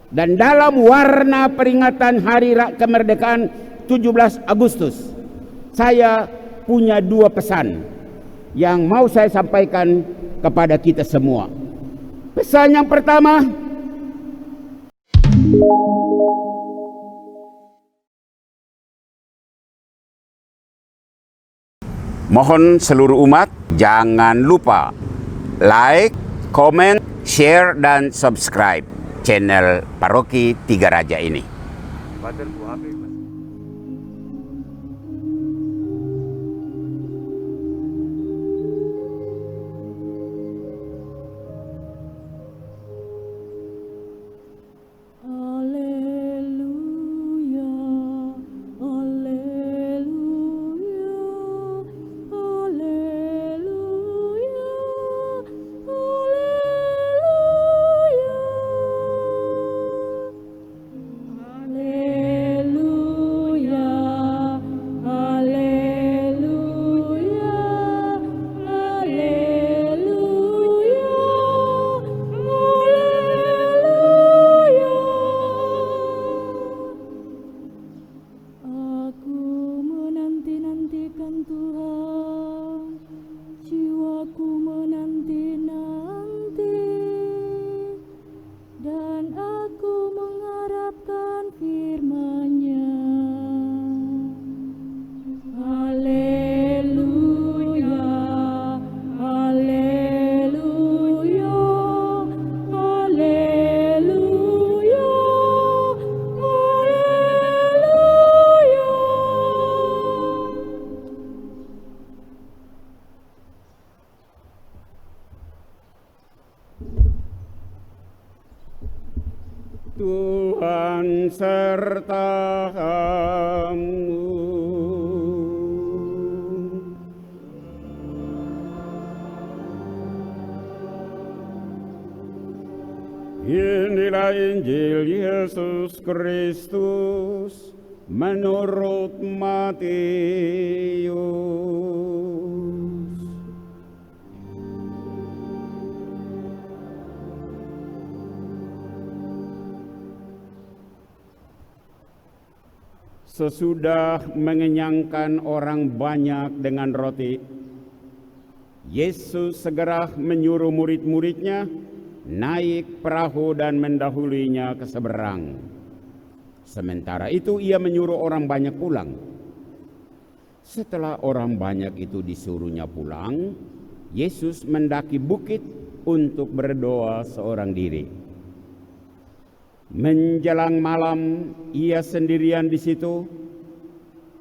Dan dalam warna peringatan Hari Kemerdekaan 17 Agustus, saya punya dua pesan yang mau saya sampaikan kepada kita semua. Pesan yang pertama, mohon seluruh umat jangan lupa like, comment, share, dan subscribe channel Paroki Tiga Raja ini. Tuhan sertamu. Inilah Injil Yesus Kristus menurut Matius. Sesudah mengenyangkan orang banyak dengan roti, Yesus segera menyuruh murid-muridnya naik perahu dan mendahulinya ke seberang. Sementara itu ia menyuruh orang banyak pulang. Setelah orang banyak itu disuruhnya pulang, Yesus mendaki bukit untuk berdoa seorang diri. Menjelang malam, ia sendirian di situ.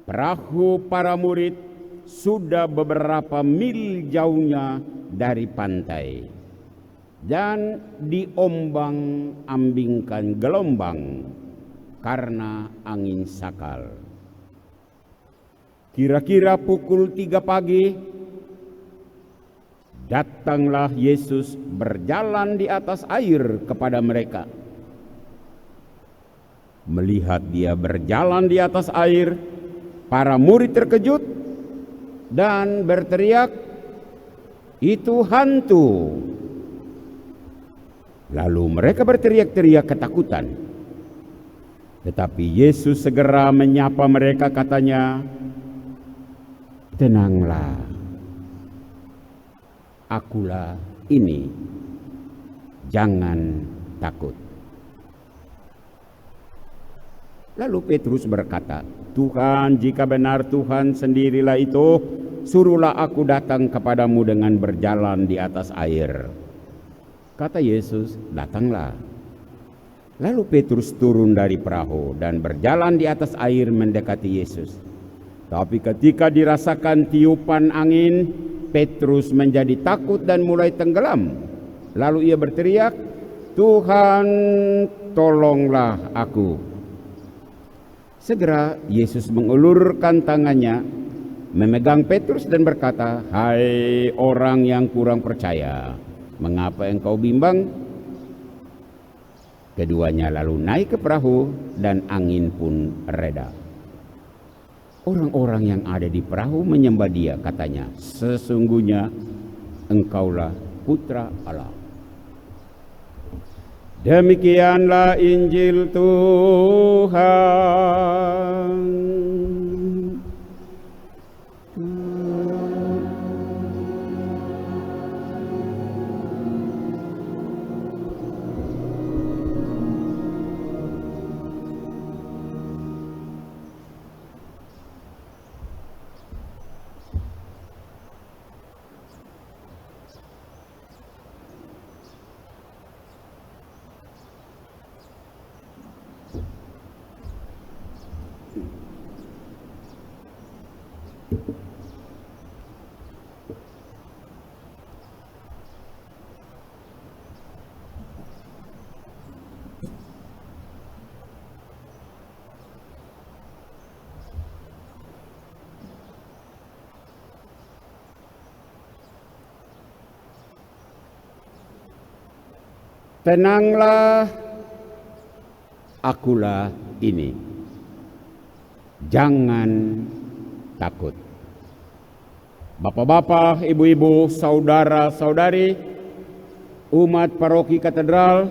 Perahu para murid sudah beberapa mil jauhnya dari pantai dan diombang-ambingkan gelombang karena angin sakal. Kira-kira pukul 3 pagi, datanglah Yesus berjalan di atas air kepada mereka. Melihat dia berjalan di atas air, para murid terkejut dan berteriak, "Itu hantu!" Lalu mereka berteriak-teriak ketakutan. Tetapi Yesus segera menyapa mereka, katanya, "Tenanglah, akulah ini, jangan takut." Lalu Petrus berkata, "Tuhan, jika benar Tuhan sendirilah itu, suruhlah aku datang kepadamu dengan berjalan di atas air." Kata Yesus, "Datanglah." Lalu Petrus turun dari perahu dan berjalan di atas air mendekati Yesus. Tapi ketika dirasakan tiupan angin, Petrus menjadi takut dan mulai tenggelam. Lalu ia berteriak, "Tuhan, tolonglah aku." Segera Yesus mengulurkan tangannya, memegang Petrus dan berkata, "Hai orang yang kurang percaya, mengapa engkau bimbang?" Keduanya lalu naik ke perahu dan angin pun reda. Orang-orang yang ada di perahu menyembah dia, katanya, "Sesungguhnya engkaulah Putra Allah." Demikianlah Injil Tuhan. Tenanglah, akulah ini. Jangan takut. Bapak-bapak, ibu-ibu, saudara-saudari, umat paroki katedral,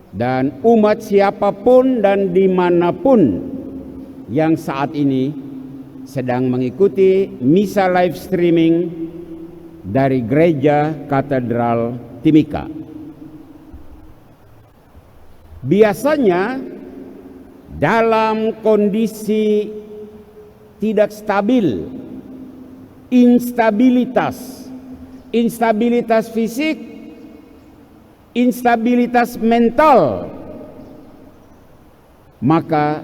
dan umat siapapun dan dimanapun yang saat ini sedang mengikuti misa live streaming dari Gereja Katedral Timika. Biasanya dalam kondisi tidak stabil, instabilitas fisik, instabilitas mental, maka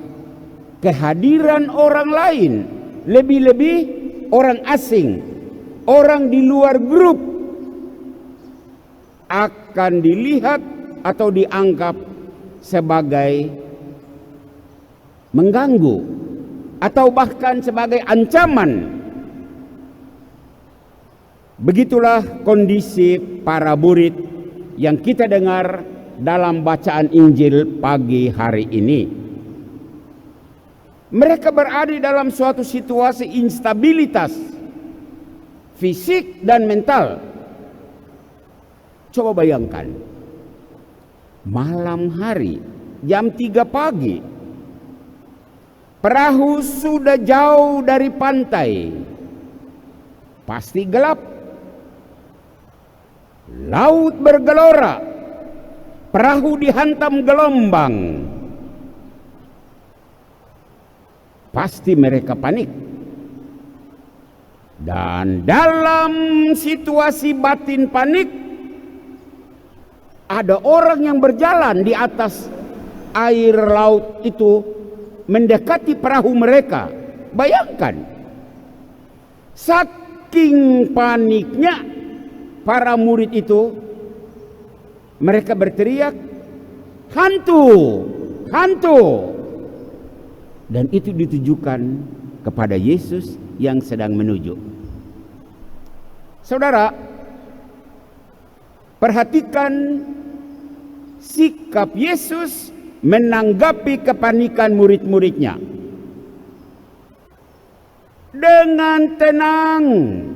kehadiran orang lain, lebih-lebih orang asing, orang di luar grup, akan dilihat atau dianggap sebagai mengganggu atau bahkan sebagai ancaman. Begitulah kondisi para murid yang kita dengar dalam bacaan Injil pagi hari ini. Mereka berada dalam suatu situasi instabilitas fisik dan mental. Coba bayangkan, malam hari jam 3 pagi, perahu sudah jauh dari pantai, pasti gelap, laut bergelora, perahu dihantam gelombang, pasti mereka panik. Dan dalam situasi batin panik, ada orang yang berjalan di atas air laut itu mendekati perahu mereka. Bayangkan, saking paniknya para murid itu, mereka berteriak, "Hantu! Hantu!" Dan itu ditujukan kepada Yesus yang sedang menuju. Saudara, perhatikan sikap Yesus menanggapi kepanikan murid-muridnya. Dengan tenang,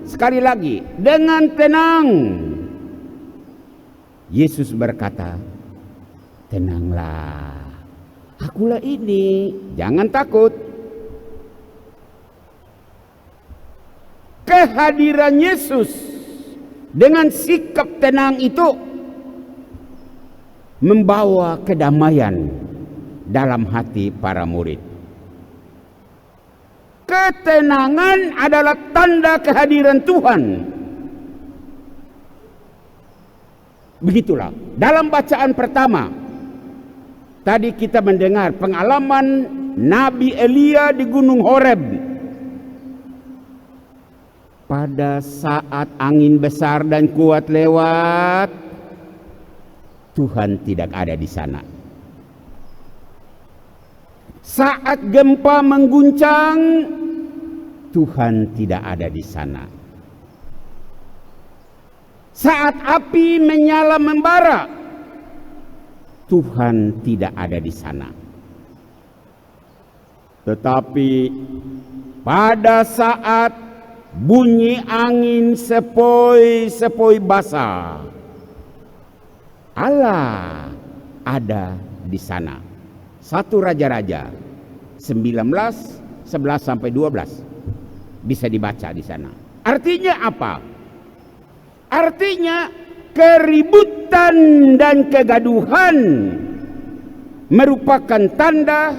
sekali lagi, dengan tenang. Yesus berkata, "Tenanglah, akulah ini, jangan takut." Kehadiran Yesus dengan sikap tenang itu membawa kedamaian dalam hati para murid. Ketenangan adalah tanda kehadiran Tuhan. Begitulah dalam bacaan pertama tadi kita mendengar pengalaman Nabi Elia di Gunung Horeb. Pada saat angin besar dan kuat lewat, Tuhan tidak ada di sana. Saat gempa mengguncang, Tuhan tidak ada di sana. Saat api menyala membara, Tuhan tidak ada di sana. Tetapi pada saat bunyi angin sepoi-sepoi basah, Allah ada di sana. 1 Raja-Raja 19, 11 sampai 12 bisa dibaca di sana. Artinya apa? Artinya keributan dan kegaduhan merupakan tanda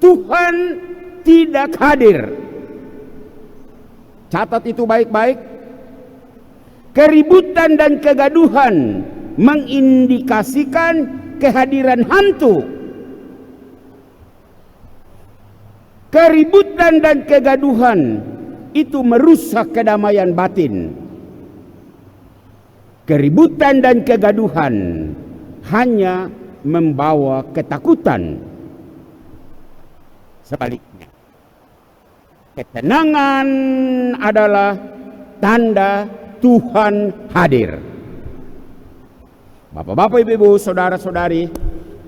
Tuhan tidak hadir. Catat itu baik-baik. Keributan dan kegaduhan mengindikasikan kehadiran hantu. Keributan dan kegaduhan itu merusak kedamaian batin. Keributan dan kegaduhan hanya membawa ketakutan. Sebaliknya, ketenangan adalah tanda Tuhan hadir. Bapak-bapak, ibu-ibu, saudara-saudari,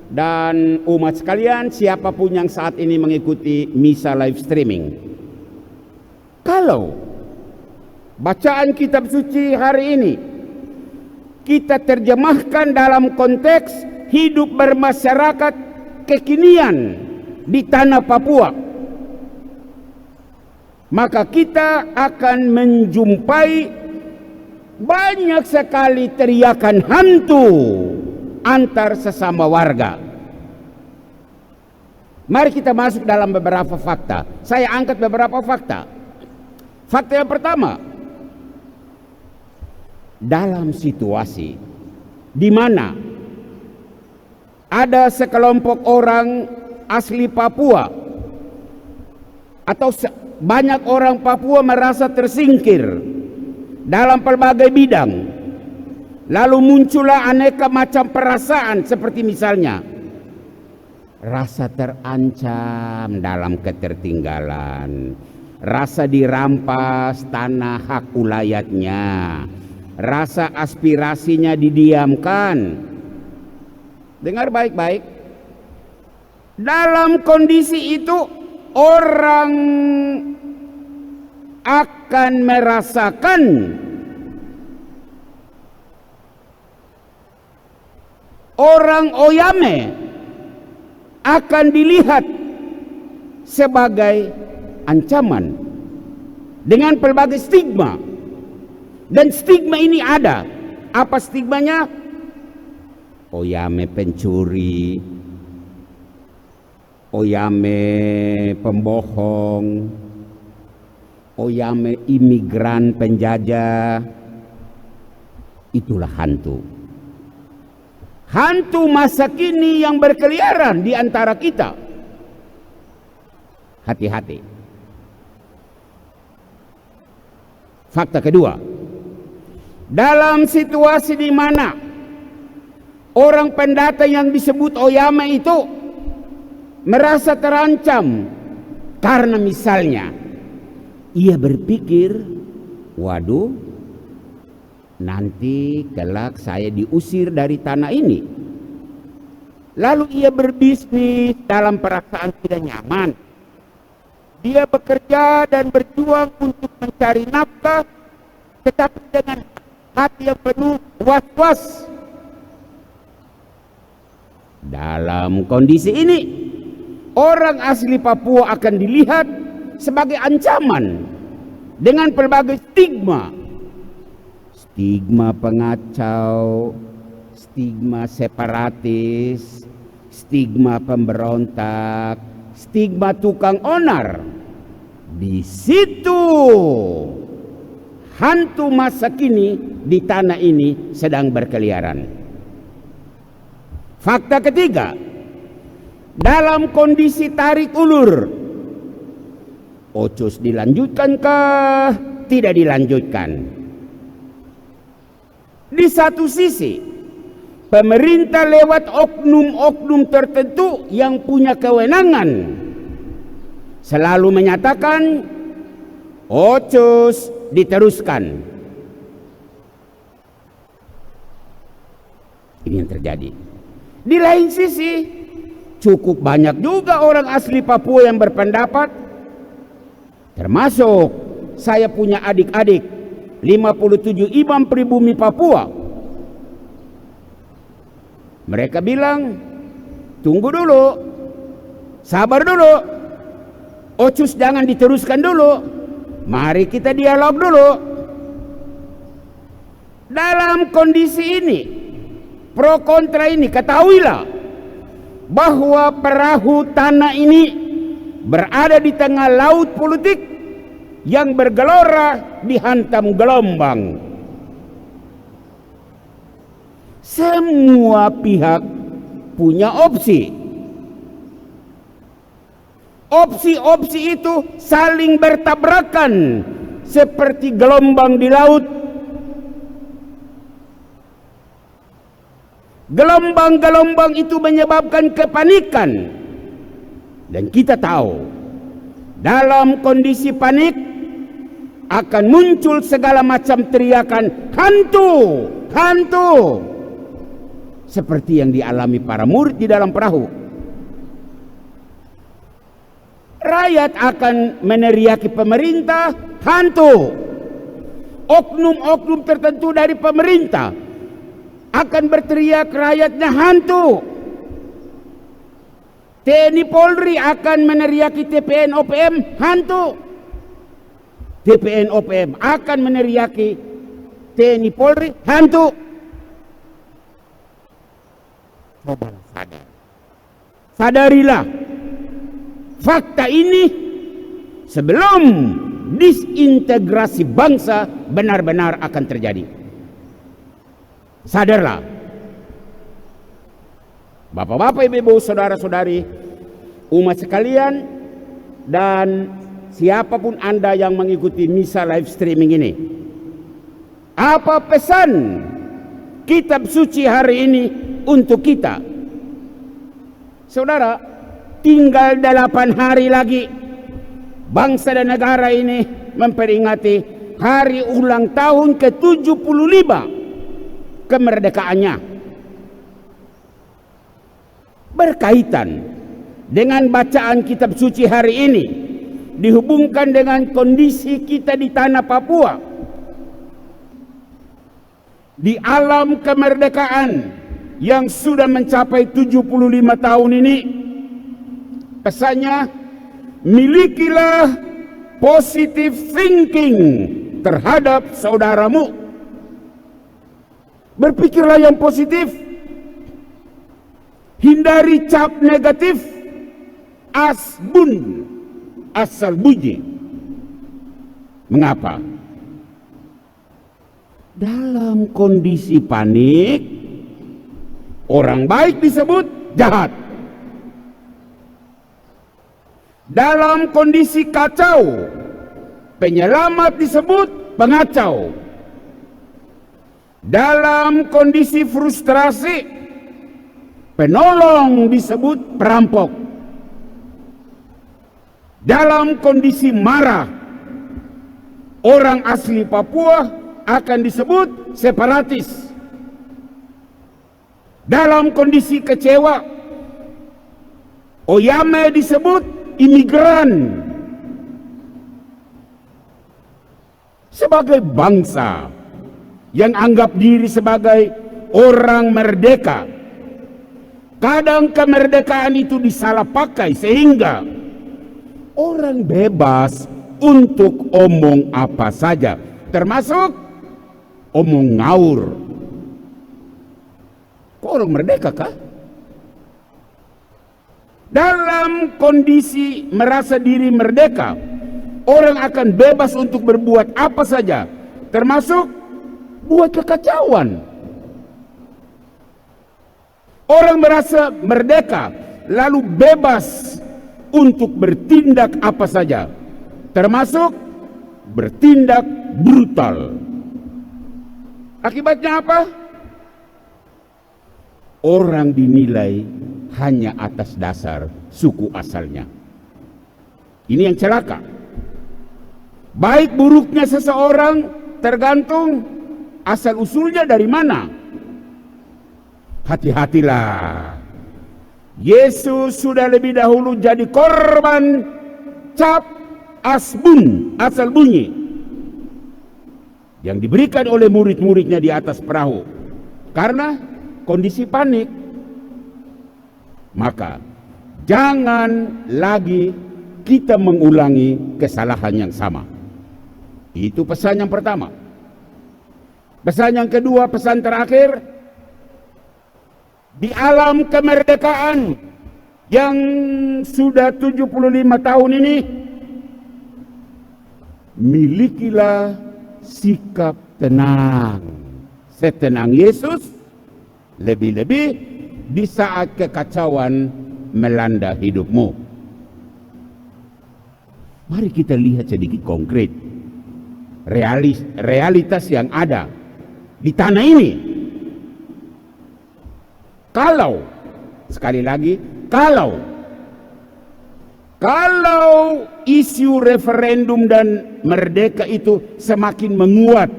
dan umat sekalian, siapapun yang saat ini mengikuti misa live streaming, kalau bacaan kitab suci hari ini kita terjemahkan dalam konteks hidup bermasyarakat kekinian di tanah Papua, maka kita akan menjumpai banyak sekali teriakan hantu antar sesama warga. Mari kita masuk dalam beberapa fakta. Saya angkat beberapa fakta. Fakta yang pertama, dalam situasi di mana ada sekelompok orang asli Papua atau banyak orang Papua merasa tersingkir dalam pelbagai bidang, lalu muncullah aneka macam perasaan, seperti misalnya rasa terancam dalam ketertinggalan, rasa dirampas tanah hak ulayatnya, rasa aspirasinya didiamkan. Dengar baik-baik. Dalam kondisi itu orang akan merasakan orang Oyame akan dilihat sebagai ancaman dengan pelbagai stigma. Dan stigma ini ada. Apa stigmanya? Oyame pencuri, Oyame pembohong, Oyame imigran penjajah. Itulah hantu. Hantu masa kini yang berkeliaran di antara kita. Hati-hati. Fakta kedua, dalam situasi di mana orang pendatang yang disebut Oyame itu merasa terancam karena misalnya ia berpikir, waduh, nanti kelak saya diusir dari tanah ini. Lalu ia berbisnis dalam perasaan tidak nyaman. Dia bekerja dan berjuang untuk mencari nafkah, tetapi dengan hati yang penuh was-was. Dalam kondisi ini, orang asli Papua akan dilihat sebagai ancaman dengan pelbagai stigma. Stigma pengacau, stigma separatis, stigma pemberontak, stigma tukang onar. Di situ hantu masa kini di tanah ini sedang berkeliaran. Fakta ketiga, dalam kondisi tarik ulur, Ocus dilanjutkankah tidak dilanjutkan? Di satu sisi, pemerintah lewat oknum-oknum tertentu yang punya kewenangan selalu menyatakan Ocus diteruskan. Ini yang terjadi. Di lain sisi, cukup banyak juga orang asli Papua yang berpendapat, termasuk saya punya adik-adik 57 imam pribumi Papua, Mereka bilang, tunggu dulu, sabar dulu, Ocus jangan diteruskan dulu, mari kita dialog dulu. Dalam kondisi ini, pro kontra ini, ketahuilah bahwa perahu tanah ini berada di tengah laut politik yang bergelora dihantam gelombang. Semua pihak punya opsi. Opsi-opsi itu saling bertabrakan seperti gelombang di laut. Gelombang-gelombang itu menyebabkan kepanikan. Dan kita tahu, dalam kondisi panik akan muncul segala macam teriakan hantu, hantu. Seperti yang dialami para murid di dalam perahu. Rakyat akan meneriaki pemerintah hantu. Oknum-oknum tertentu dari pemerintah akan berteriak rakyatnya hantu. TNI Polri akan meneriaki TPN OPM hantu. TPN OPM akan meneriaki TNI Polri hantu. Sadarilah fakta ini sebelum disintegrasi bangsa benar-benar akan terjadi. Sadarlah, bapak-bapak, ibu-ibu, saudara-saudari, umat sekalian, dan siapapun Anda yang mengikuti misa live streaming ini. Apa pesan kitab suci hari ini untuk kita? Saudara, tinggal 8 hari lagi bangsa dan negara ini memperingati hari ulang tahun ke-75 kemerdekaannya. Berkaitan dengan bacaan kitab suci hari ini, dihubungkan dengan kondisi kita di tanah Papua, di alam kemerdekaan yang sudah mencapai 75 tahun ini. Pesannya, milikilah positive thinking terhadap saudaramu. Berpikirlah yang positif, hindari cap negatif, asbun, asal bunyi. Mengapa? Dalam kondisi panik, orang baik disebut jahat. Dalam kondisi kacau, penyelamat disebut pengacau. Dalam kondisi frustrasi, penolong disebut perampok. Dalam kondisi marah, orang asli Papua akan disebut separatis. Dalam kondisi kecewa, Oyame disebut imigran. Sebagai bangsa yang anggap diri sebagai orang merdeka, kadang kemerdekaan itu disalahpakai sehingga orang bebas untuk omong apa saja, termasuk omong ngawur. Kok orang merdeka kah? Dalam kondisi merasa diri merdeka, orang akan bebas untuk berbuat apa saja, termasuk buat kekacauan. Orang merasa merdeka lalu bebas untuk bertindak apa saja, termasuk bertindak brutal. Akibatnya apa? Orang dinilai hanya atas dasar suku asalnya. Ini yang celaka. Baik buruknya seseorang tergantung asal usulnya dari mana. Hati-hatilah. Yesus sudah lebih dahulu jadi korban cap asbun, asal bunyi, yang diberikan oleh murid-muridnya di atas perahu. Karena kondisi panik, Maka jangan lagi kita mengulangi kesalahan yang sama. Itu pesan yang pertama. Pesan yang kedua, pesan terakhir, di alam kemerdekaan yang sudah 75 tahun ini, milikilah sikap tenang, setenang Yesus, lebih-lebih di saat kekacauan melanda hidupmu. Mari kita lihat sedikit konkret realitas yang ada di tanah ini. Kalau, sekali lagi, kalau isu referendum dan merdeka itu semakin menguat,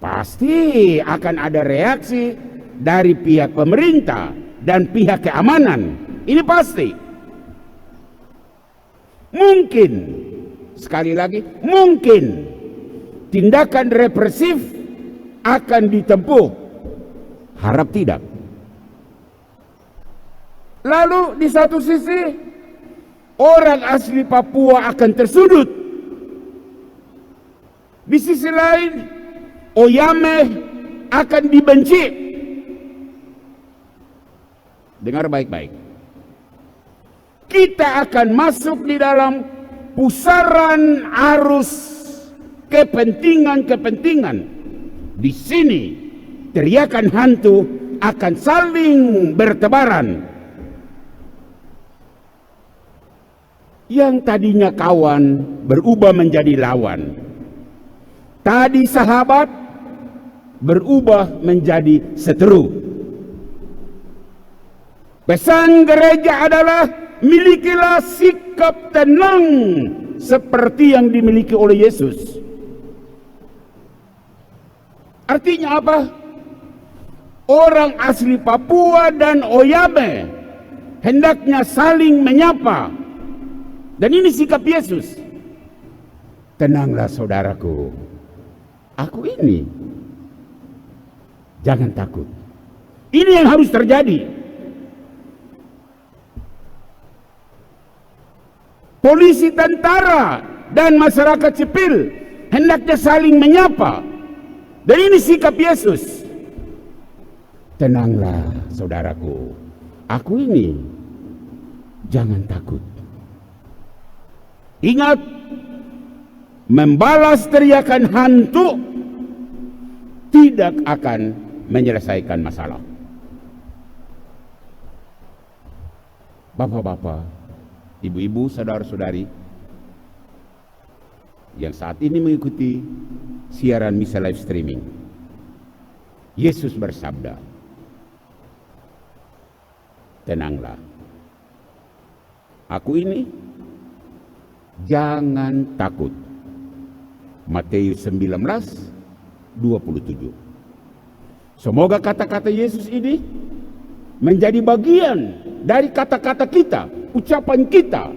pasti akan ada reaksi dari pihak pemerintah dan pihak keamanan. Ini pasti. Mungkin, sekali lagi, mungkin tindakan represif akan ditempuh. Harap tidak. Lalu di satu sisi, orang asli Papua akan tersudut. Di sisi lain, Oyame akan dibenci. Dengar baik-baik. Kita akan masuk di dalam pusaran arus kepentingan-kepentingan. Di sini, teriakan hantu akan saling bertebaran. Yang tadinya kawan berubah menjadi lawan. Tadi sahabat berubah menjadi seteru. Pesan gereja adalah milikilah sikap tenang seperti yang dimiliki oleh Yesus. Artinya apa? Orang asli Papua dan Oyame hendaknya saling menyapa. Dan ini sikap Yesus. Tenanglah saudaraku, aku ini. Jangan takut. Ini yang harus terjadi. Polisi, tentara, dan masyarakat sipil hendaknya saling menyapa. Dan ini sikap Yesus. Tenanglah saudaraku, aku ini. Jangan takut. Ingat, membalas teriakan hantu tidak akan menyelesaikan masalah. Bapak-bapak, ibu-ibu, saudara-saudari yang saat ini mengikuti siaran misa live streaming, Yesus bersabda, tenanglah, aku ini, jangan takut. Matius 19:27. Semoga kata-kata Yesus ini menjadi bagian dari kata-kata kita, ucapan kita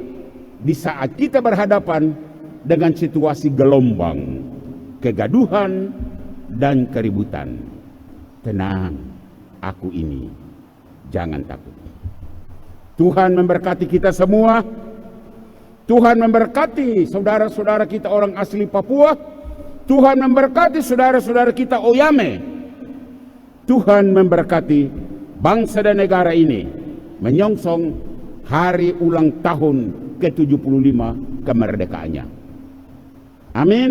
di saat kita berhadapan dengan situasi gelombang, kegaduhan, dan keributan. Tenang, aku ini, jangan takut. Tuhan memberkati kita semua. Tuhan memberkati saudara-saudara kita orang asli Papua. Tuhan memberkati saudara-saudara kita Oyame. Tuhan memberkati bangsa dan negara ini menyongsong hari ulang tahun ke-75 kemerdekaannya. Amin.